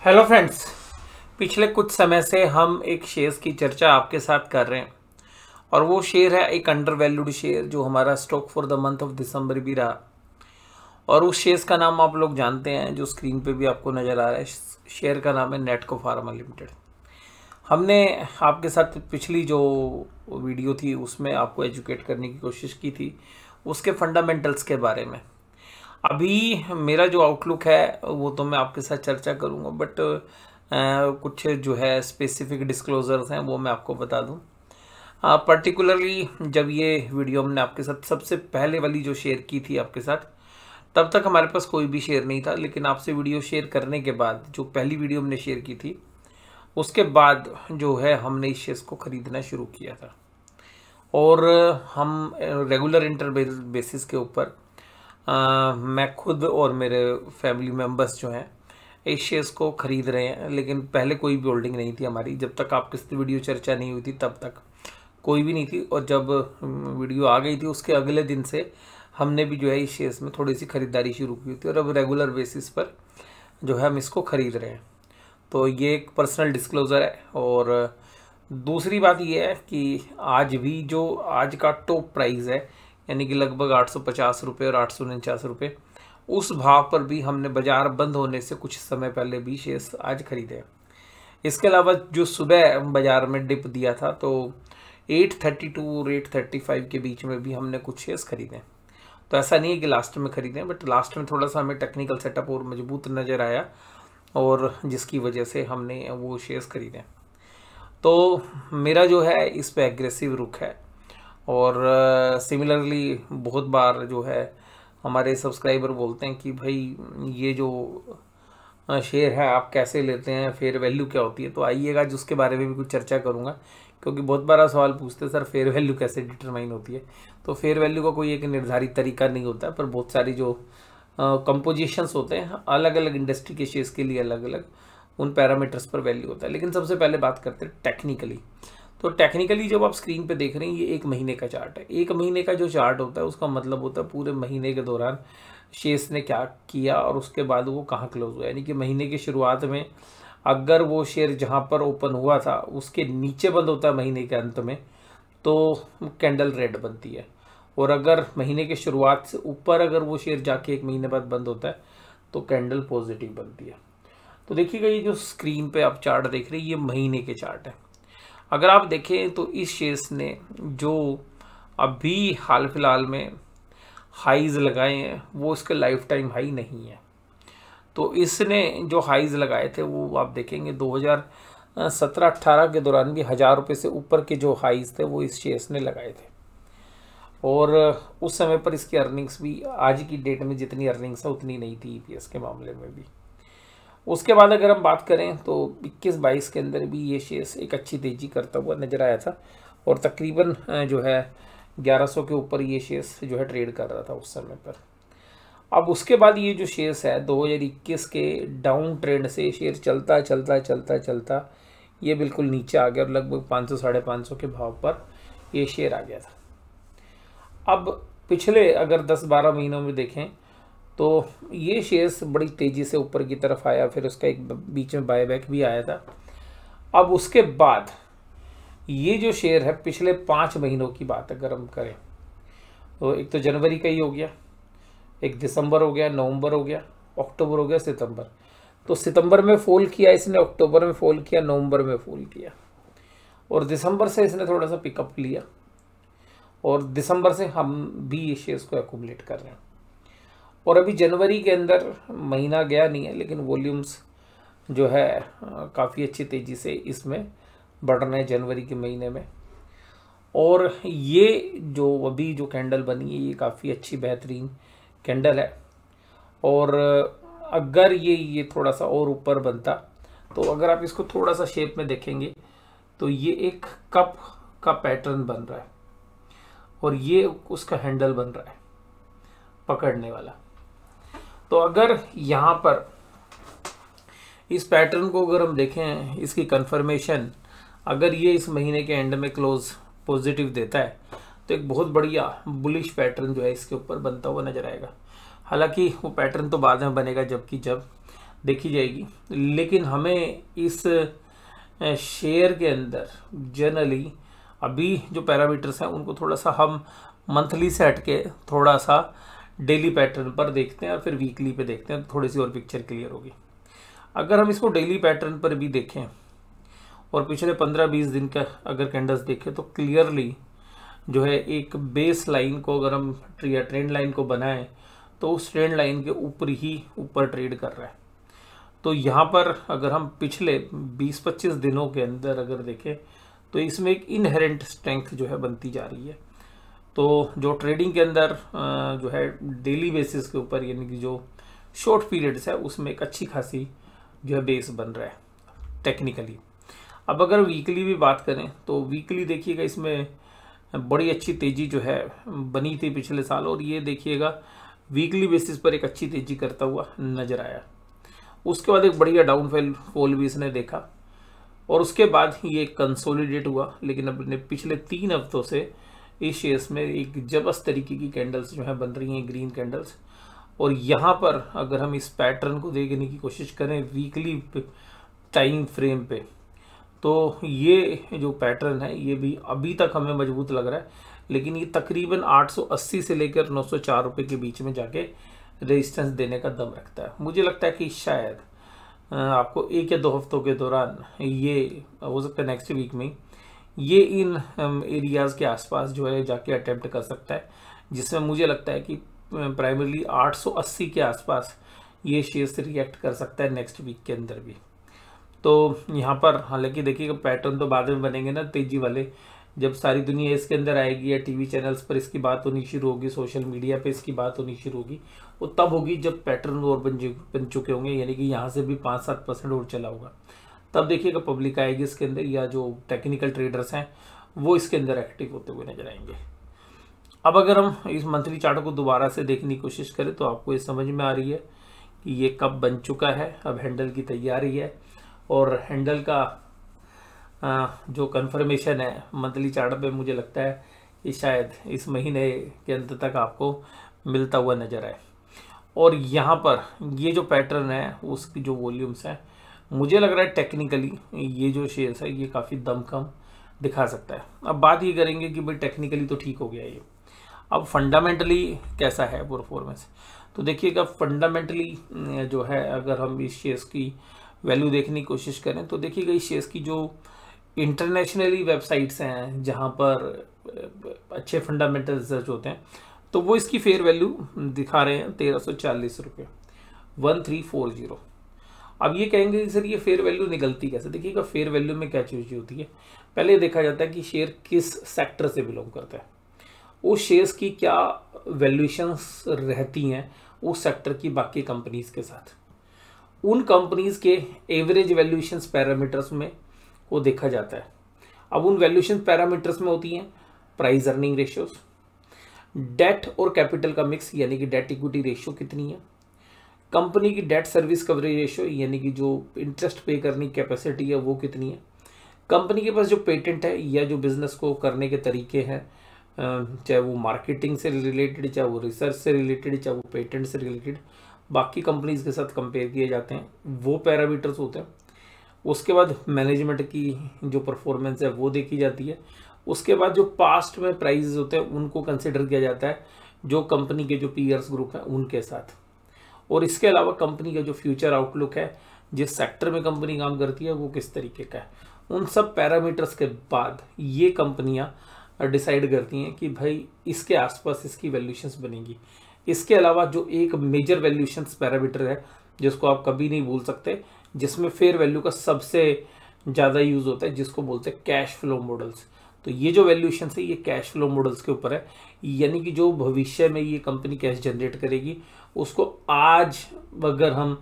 Hello friends. पिछले कुछ समय से हम एक शेयर्स की चर्चा आपके साथ कर रहे हैं और वो शेयर है एक अंडर वैल्यूड शेयर जो हमारा stock for the month of December भी रहा। और उस शेयर्स का नाम आप लोग जानते हैं, जो स्क्रीन पे भी आपको नज़र आ रहा है। शेयर का नाम है नेटको फार्मा लिमिटेड। हमने आपके साथ पिछली जो वीडियो थी उसमें आपको एजुकेट करने की कोशिश की थी उसके फंडामेंटल्स के बारे में। अभी मेरा जो आउटलुक है वो तो मैं आपके साथ चर्चा करूंगा, बट कुछ जो है स्पेसिफिक डिस्क्लोजर्स हैं वो मैं आपको बता दूं। पर्टिकुलरली जब ये वीडियो हमने आपके साथ सबसे पहले वाली जो शेयर की थी आपके साथ, तब तक हमारे पास कोई भी शेयर नहीं था। लेकिन आपसे वीडियो शेयर करने के बाद जो पहली वीडियो हमने शेयर की थी उसके बाद जो है हमने इस शेयर्स को ख़रीदना शुरू किया था और हम रेगुलर इंटरवल बेसिस के ऊपर मैं खुद और मेरे फैमिली मेम्बर्स जो हैं इस शेयर्स को ख़रीद रहे हैं। लेकिन पहले कोई भी होल्डिंग नहीं थी हमारी, जब तक आपकी वीडियो चर्चा नहीं हुई थी तब तक कोई भी नहीं थी। और जब वीडियो आ गई थी उसके अगले दिन से हमने भी जो है इस शेयर्स में थोड़ी सी ख़रीदारी शुरू की थी और अब रेगुलर बेसिस पर जो है हम इसको ख़रीद रहे हैं। तो ये एक पर्सनल डिस्क्लोज़र है। और दूसरी बात ये है कि आज भी जो आज का टॉप प्राइस है यानी कि लगभग 850 रुपये और 849 रुपये, उस भाव पर भी हमने बाजार बंद होने से कुछ समय पहले भी शेयर्स आज खरीदे। इसके अलावा जो सुबह बाजार में डिप दिया था तो 832 और 835 के बीच में भी हमने कुछ शेयर्स खरीदे। तो ऐसा नहीं है कि लास्ट में खरीदें, बट लास्ट में थोड़ा सा हमें टेक्निकल सेटअप और मजबूत नज़र आया और जिसकी वजह से हमने वो शेयर्स खरीदे। तो मेरा जो है इस पे एग्रेसिव रुख है। और सिमिलरली बहुत बार जो है हमारे सब्सक्राइबर बोलते हैं कि भाई ये जो शेयर है आप कैसे लेते हैं, फेयर वैल्यू क्या होती है। तो आइएगा जो उसके बारे में भी कुछ चर्चा करूंगा, क्योंकि बहुत बार सवाल पूछते हैं सर फेयर वैल्यू कैसे डिटरमाइन होती है। तो फेयर वैल्यू का कोई एक निर्धारित तरीका नहीं होता है, पर बहुत सारी जो कंपोजिशंस होते हैं अलग अलग इंडस्ट्री के शेयर्स के लिए अलग अलग उन पैरामीटर्स पर वैल्यू होता है। लेकिन सबसे पहले बात करते हैं टेक्निकली। तो टेक्निकली जब आप स्क्रीन पे देख रहे हैं ये एक महीने का चार्ट है। एक महीने का जो चार्ट होता है उसका मतलब होता है पूरे महीने के दौरान शेयर्स ने क्या किया और उसके बाद वो कहाँ क्लोज हुआ। यानी कि महीने की शुरुआत में अगर वो शेयर जहाँ पर ओपन हुआ था उसके नीचे बंद होता है महीने के अंत में तो कैंडल रेड बनती है। और अगर महीने के शुरुआत से ऊपर अगर वो शेयर जाके एक महीने बाद बंद होता है तो कैंडल पॉजिटिव बनती है। तो देखिएगा ये जो स्क्रीन पे आप चार्ट देख रहे हैं ये महीने के चार्ट है। अगर आप देखें तो इस शेयर्स ने जो अभी हाल फिलहाल में हाईज लगाए हैं वो इसके लाइफ टाइम हाई नहीं है। तो इसने जो हाईज लगाए थे वो आप देखेंगे 2017-18 के दौरान भी 1000 रुपये से ऊपर के जो हाईज थे वो इस शेयर्स ने लगाए थे। और उस समय पर इसकी अर्निंग्स भी आज की डेट में जितनी अर्निंग्स है उतनी नहीं थी ईपीएस के मामले में भी। उसके बाद अगर हम बात करें तो 21-22 के अंदर भी ये शेयर्स एक अच्छी तेज़ी करता हुआ नजर आया था और तकरीबन जो है 1100 के ऊपर ये शेयर्स जो है ट्रेड कर रहा था उस समय पर। अब उसके बाद ये जो शेयर्स है 2021 के डाउन ट्रेंड से शेयर चलता चलता चलता चलता ये बिल्कुल नीचे आ गया और लगभग 500-550 के भाव पर ये शेयर आ गया था। अब पिछले अगर 10-12 महीनों में देखें तो ये शेयर्स बड़ी तेज़ी से ऊपर की तरफ आया, फिर उसका एक बीच में बायबैक भी आया था। अब उसके बाद ये जो शेयर है पिछले 5 महीनों की बात अगर हम करें तो एक तो जनवरी का ही हो गया, एक दिसंबर हो गया, नवंबर हो गया, अक्टूबर हो गया, सितंबर। तो सितंबर में फॉल किया इसने, अक्टूबर में फॉल किया, नवंबर में फॉल किया और दिसंबर से इसने थोड़ा सा पिकअप लिया और दिसंबर से हम भी ये शेयर्स को एक्यूमुलेट कर रहे हैं। और अभी जनवरी के अंदर महीना गया नहीं है लेकिन वॉल्यूम्स जो है काफ़ी अच्छी तेज़ी से इसमें बढ़ रहे हैं जनवरी के महीने में। और ये जो अभी जो कैंडल बनी है ये काफ़ी अच्छी बेहतरीन कैंडल है। और अगर ये थोड़ा सा और ऊपर बनता तो अगर आप इसको थोड़ा सा शेप में देखेंगे तो ये एक कप का पैटर्न बन रहा है और ये उसका हैंडल बन रहा है पकड़ने वाला। तो अगर यहाँ पर इस पैटर्न को अगर हम देखें इसकी कंफर्मेशन अगर ये इस महीने के एंड में क्लोज पॉजिटिव देता है तो एक बहुत बढ़िया बुलिश पैटर्न जो है इसके ऊपर बनता हुआ नजर आएगा। हालांकि वो पैटर्न तो बाद में बनेगा जब देखी जाएगी। लेकिन हमें इस शेयर के अंदर जनरली अभी जो पैरामीटर्स हैं उनको थोड़ा सा हम मंथली से हटके थोड़ा सा डेली पैटर्न पर देखते हैं और फिर वीकली पे देखते हैं, तो थोड़ी सी और पिक्चर क्लियर होगी। अगर हम इसको डेली पैटर्न पर भी देखें और पिछले 15-20 दिन का अगर कैंडल्स देखें तो क्लियरली जो है एक बेस लाइन को अगर हम या ट्रेंड लाइन को बनाएं तो उस ट्रेंड लाइन के ऊपर ट्रेड कर रहा है। तो यहाँ पर अगर हम पिछले 20-25 दिनों के अंदर अगर देखें तो इसमें एक इनहेरेंट स्ट्रेंथ जो है बनती जा रही है। तो जो ट्रेडिंग के अंदर जो है डेली बेसिस के ऊपर यानी कि जो शॉर्ट पीरियड्स है उसमें एक अच्छी खासी जो है बेस बन रहा है टेक्निकली। अब अगर वीकली भी बात करें तो वीकली देखिएगा इसमें बड़ी अच्छी तेजी जो है बनी थी पिछले साल, और ये देखिएगा वीकली बेसिस पर एक अच्छी तेजी करता हुआ नजर आया। उसके बाद एक बढ़िया डाउनफॉल भी इसने देखा और उसके बाद ये कंसोलिडेट हुआ। लेकिन अपने पिछले 3 हफ्तों से इस शेयर्स में एक जबरदस्त तरीके की कैंडल्स जो है बन रही हैं, ग्रीन कैंडल्स। और यहाँ पर अगर हम इस पैटर्न को देखने की कोशिश करें वीकली टाइम फ्रेम पे, तो ये जो पैटर्न है ये भी अभी तक हमें मजबूत लग रहा है, लेकिन ये तकरीबन 880 से लेकर 904 रुपये के बीच में जाके रेजिस्टेंस देने का दम रखता है। मुझे लगता है कि शायद आपको 1 या 2 हफ्तों के दौरान ये हो सकता है नेक्स्ट वीक में ये इन एरियाज़ के आसपास जो है जाके अटेम्प्ट कर सकता है, जिसमें मुझे लगता है कि प्राइमरली 880 के आसपास ये शेयर रिएक्ट कर सकता है नेक्स्ट वीक के अंदर भी। तो यहाँ पर हालांकि देखिएगा पैटर्न तो बाद में बनेंगे ना तेजी वाले, जब सारी दुनिया इसके अंदर आएगी या टीवी चैनल्स पर इसकी बात होनी शुरू होगी, सोशल मीडिया पे इसकी बात होनी शुरू होगी, वो तब होगी जब पैटर्न और बन चुके होंगे, यानी कि यहाँ से भी 5-7% और चला होगा। तब देखिएगा पब्लिक आएगी इसके अंदर, या जो टेक्निकल ट्रेडर्स हैं वो इसके अंदर एक्टिव होते हुए नजर आएंगे। अब अगर हम इस मंथली चार्ट को दोबारा से देखने की कोशिश करें तो आपको ये समझ में आ रही है कि ये कब बन चुका है, अब हैंडल की तैयारी है, और हैंडल का जो कंफर्मेशन है मंथली चार्ट पे मुझे लगता है कि शायद इस महीने के अंत तक आपको मिलता हुआ नजर आए। और यहाँ पर ये जो पैटर्न है उसकी जो वॉल्यूम्स हैं, मुझे लग रहा है टेक्निकली ये जो शेयर्स है ये काफ़ी दमखम दिखा सकता है। अब बात ये करेंगे कि भाई टेक्निकली तो ठीक हो गया ये, अब फंडामेंटली कैसा है परफॉर्मेंस। तो देखिएगा फंडामेंटली जो है अगर हम इस शेयर्स की वैल्यू देखने की कोशिश करें तो देखिएगा इस शेयर्स की जो इंटरनेशनली वेबसाइट्स हैं जहां पर अच्छे फंडामेंटल रिसर्च होते हैं, तो वो इसकी फेयर वैल्यू दिखा रहे हैं 1340 रुपये, 1340। अब ये कहेंगे सर ये फेयर वैल्यू निकलती कैसे। देखिएगा फेयर वैल्यू में क्या चीज़ होती है, पहले देखा जाता है कि शेयर किस सेक्टर से बिलोंग करता है, उस शेयर्स की क्या वैल्यूएशंस रहती हैं उस सेक्टर की बाकी कंपनीज के साथ, उन कंपनीज के एवरेज वैल्यूएशंस पैरामीटर्स में वो देखा जाता है। अब उन वैल्यूएशन पैरामीटर्स में होती हैं प्राइस अर्निंग रेशियोज, डेट और कैपिटल का मिक्स यानी कि डेट इक्विटी रेशियो कितनी है, कंपनी की डेट सर्विस कवरेज रेशियो यानी कि जो इंटरेस्ट पे करने की कैपेसिटी है वो कितनी है, कंपनी के पास जो पेटेंट है या जो बिजनेस को करने के तरीके हैं, चाहे वो मार्केटिंग से रिलेटेड, चाहे वो रिसर्च से रिलेटेड, चाहे वो पेटेंट से रिलेटेड, बाकी कंपनीज के साथ कंपेयर किए जाते हैं, वो पैरामीटर्स होते हैं। उसके बाद मैनेजमेंट की जो परफॉर्मेंस है वो देखी जाती है। उसके बाद जो पास्ट में प्राइजेस होते हैं उनको कंसिडर किया जाता है जो कंपनी के जो पीयर्स ग्रुप है उनके साथ। और इसके अलावा कंपनी का जो फ्यूचर आउटलुक है, जिस सेक्टर में कंपनी काम करती है वो किस तरीके का है, उन सब पैरामीटर्स के बाद ये कंपनियां डिसाइड करती हैं कि भाई इसके आसपास इसकी वैल्यूएशंस बनेगी। इसके अलावा जो एक मेजर वैल्यूएशंस पैरामीटर है जिसको आप कभी नहीं भूल सकते, जिसमें फेयर वैल्यू का सबसे ज़्यादा यूज होता है, जिसको बोलते हैं कैश फ्लो मॉडल्स। तो ये जो वैल्यूएशन है ये कैश फ्लो मॉडल्स के ऊपर है, यानी कि जो भविष्य में ये कंपनी कैश जनरेट करेगी उसको आज अगर हम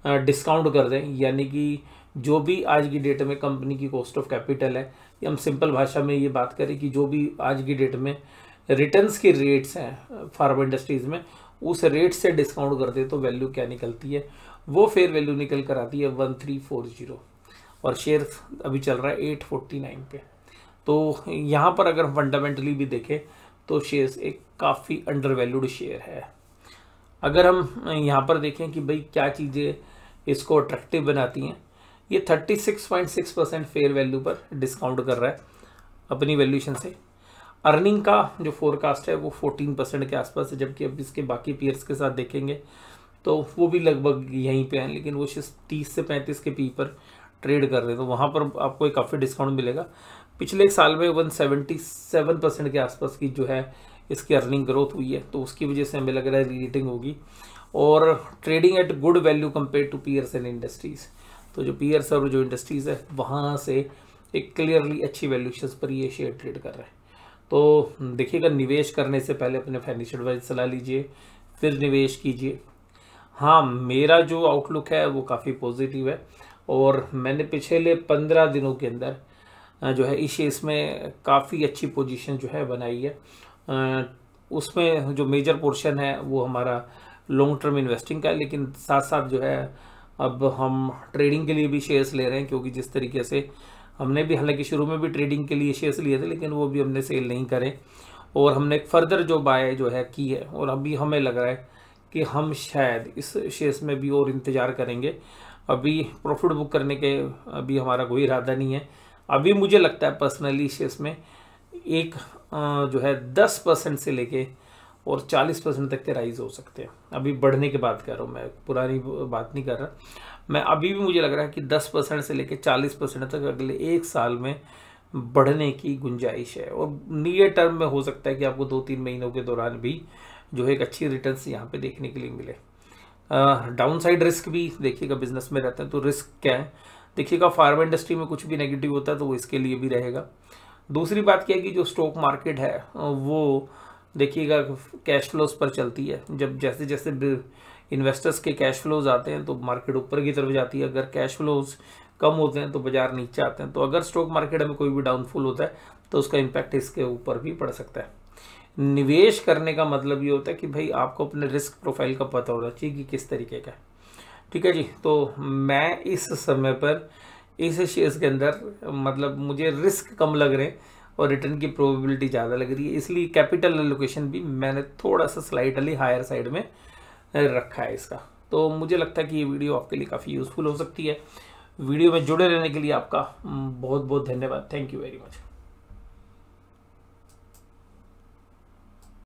डिस्काउंट कर दें, यानी कि जो भी आज की डेट में कंपनी की कॉस्ट ऑफ कैपिटल है, या हम सिंपल भाषा में ये बात करें कि जो भी आज की डेट में रिटर्न्स के रेट्स हैं फार्मा इंडस्ट्रीज में, उस रेट से डिस्काउंट कर दे तो वैल्यू क्या निकलती है, वो फेयर वैल्यू निकल कर आती है 1340, और शेयर अभी चल रहा है 849 पे। तो यहाँ पर अगर फंडामेंटली भी देखें तो शेयर्स एक काफ़ी अंडर वैल्यूड शेयर है। अगर हम यहाँ पर देखें कि भाई क्या चीज़ें इसको अट्रैक्टिव बनाती हैं। ये 36.6% फेयर वैल्यू पर डिस्काउंट कर रहा है अपनी वैल्यूएशन से। अर्निंग का जो फोरकास्ट है वो 14% के आसपास है, जबकि अब इसके बाकी पीयर्स के साथ देखेंगे तो वो भी लगभग यहीं पे हैं, लेकिन वो 30 से 35 के पी पर ट्रेड कर रहे हैं, तो वहाँ पर आपको एक काफ़ी डिस्काउंट मिलेगा। पिछले एक साल में 177% के आसपास की जो है इसकी अर्निंग ग्रोथ हुई है, तो उसकी वजह से हमें लग रहा है रीरेटिंग होगी। और trading at good value compare to peers and industries, तो जो पीयर्स और जो इंडस्ट्रीज़ है वहाँ से एक क्लियरली अच्छी वैल्यूएशंस पर ये शेयर ट्रेड कर रहे हैं। तो देखिएगा, निवेश करने से पहले अपने फाइनेंशियल एडवाइजर सलाह लीजिए, फिर निवेश कीजिए। हाँ, मेरा जो आउटलुक है वो काफ़ी पॉजिटिव है, और मैंने पिछले 15 दिनों के अंदर जो है इस शेयर्स में काफ़ी अच्छी पोजीशन जो है बनाई है। उसमें जो मेजर पोर्शन है वो हमारा लॉन्ग टर्म इन्वेस्टिंग का है, लेकिन साथ साथ जो है अब हम ट्रेडिंग के लिए भी शेयर्स ले रहे हैं, क्योंकि जिस तरीके से हमने भी हालांकि शुरू में भी ट्रेडिंग के लिए शेयर्स लिए थे, लेकिन वो भी हमने सेल नहीं करे, और हमने एक फर्दर जो बाय जो है की है, और अभी हमें लग रहा है कि हम शायद इस शेयर्स में भी और इंतज़ार करेंगे। अभी प्रॉफिट बुक करने के अभी हमारा कोई इरादा नहीं है। अभी मुझे लगता है पर्सनली शेयर्स में एक जो है 10% से लेके और 40% तक के राइज हो सकते हैं। अभी बढ़ने की बात कर रहा हूँ मैं, पुरानी बात नहीं कर रहा मैं। अभी भी मुझे लग रहा है कि 10% से लेके 40% तक अगले एक साल में बढ़ने की गुंजाइश है, और नियर टर्म में हो सकता है कि आपको 2-3 महीनों के दौरान भी जो है एक अच्छी रिटर्न्स यहाँ पे देखने के लिए मिले। डाउन साइड रिस्क भी देखिएगा, बिजनेस में रहता है तो रिस्क क्या है देखिएगा। फार्मा इंडस्ट्री में कुछ भी नेगेटिव होता है तो वो इसके लिए भी रहेगा। दूसरी बात क्या है कि जो स्टॉक मार्केट है वो देखिएगा कैश फ्लोज पर चलती है। जब जैसे जैसे इन्वेस्टर्स के कैश फ्लोज आते हैं तो मार्केट ऊपर की तरफ जाती है, अगर कैश फ्लोज कम होते हैं तो बाजार नीचे आते हैं। तो अगर स्टॉक मार्केट में कोई भी डाउनफॉल होता है तो उसका इम्पैक्ट इसके ऊपर भी पड़ सकता है। निवेश करने का मतलब ये होता है कि भाई आपको अपने रिस्क प्रोफाइल का पता होना चाहिए कि किस तरीके का है। ठीक है जी, तो मैं इस समय पर इस शेयर्स के अंदर मतलब मुझे रिस्क कम लग रहे हैं और रिटर्न की प्रोबेबिलिटी ज़्यादा लग रही है, इसलिए कैपिटल एलोकेशन भी मैंने थोड़ा सा स्लाइटली हायर साइड में रखा है इसका। तो मुझे लगता है कि ये वीडियो आपके लिए काफ़ी यूज़फुल हो सकती है। वीडियो में जुड़े रहने के लिए आपका बहुत बहुत धन्यवाद। Thank you very much.